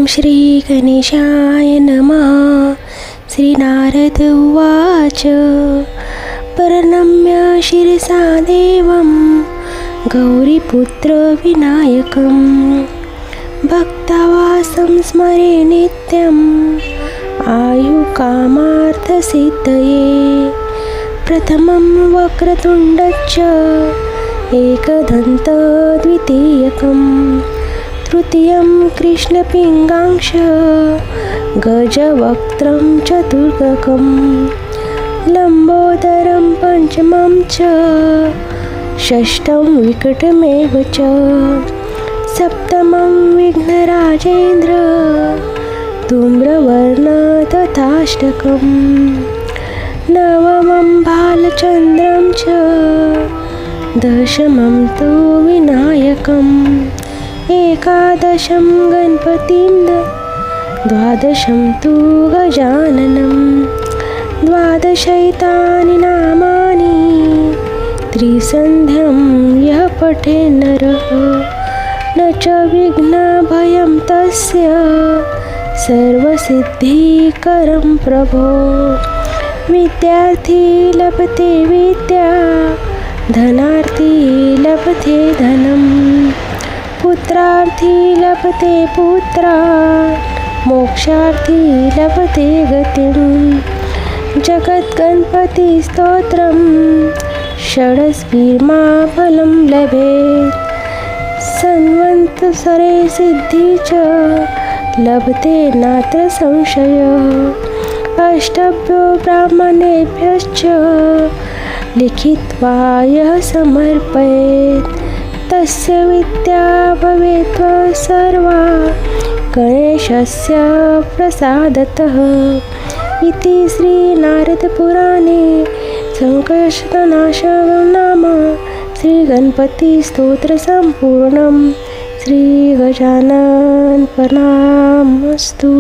श्रीगणेशाय नमः। श्रीनारद उवाच प्रणम्य शिरसा देवं गौरीपुत्रविनायकं भक्तावासं स्मरे नित्यम् आयुकामार्थसिद्धये। प्रथमं वक्रतुण्डश्च एकदन्त द्वितीयकं तृतीयं कृष्णपिङ्गाक्ष गजवक्त्रं चतुर्थकं लम्बोदरं पञ्चमं च षष्ठं विकटमेव च सप्तमं विघ्नराजेन्द्र धूम्रवर्ण तथाष्टकं नवमं बालचन्द्रं च दशमं तु विनायकम् एकादशं गणपतिं द्वादशं तु गजाननं द्वादशैतानि नामानि त्रिसन्ध्यं यः पठे नरः न च विघ्नभयं तस्य सर्वसिद्धिकरं प्रभो। विद्यार्थी लभते विद्या धनार्थी लभते धनं पुत्रार्थी लभते पुत्रा मोक्षार्थी लभते गतिं। जगद्गणपतिस्तोत्रं षडस्पीर्मा फलं लभेत् संवत्सरे सिद्धि च लभते नात्र संशयः। अष्टभ्यो ब्राह्मणेभ्यश्च लिखित्वा यः समर्पयेत् तस्य विद्या भवेत् सर्वा गणेशस्य प्रसादतः। इति श्रीनारदपुराणे संकष्टनाशनं नाम श्रीगणपतिस्तोत्रसम्पूर्णं। श्रीगजाननप्रणामस्तु।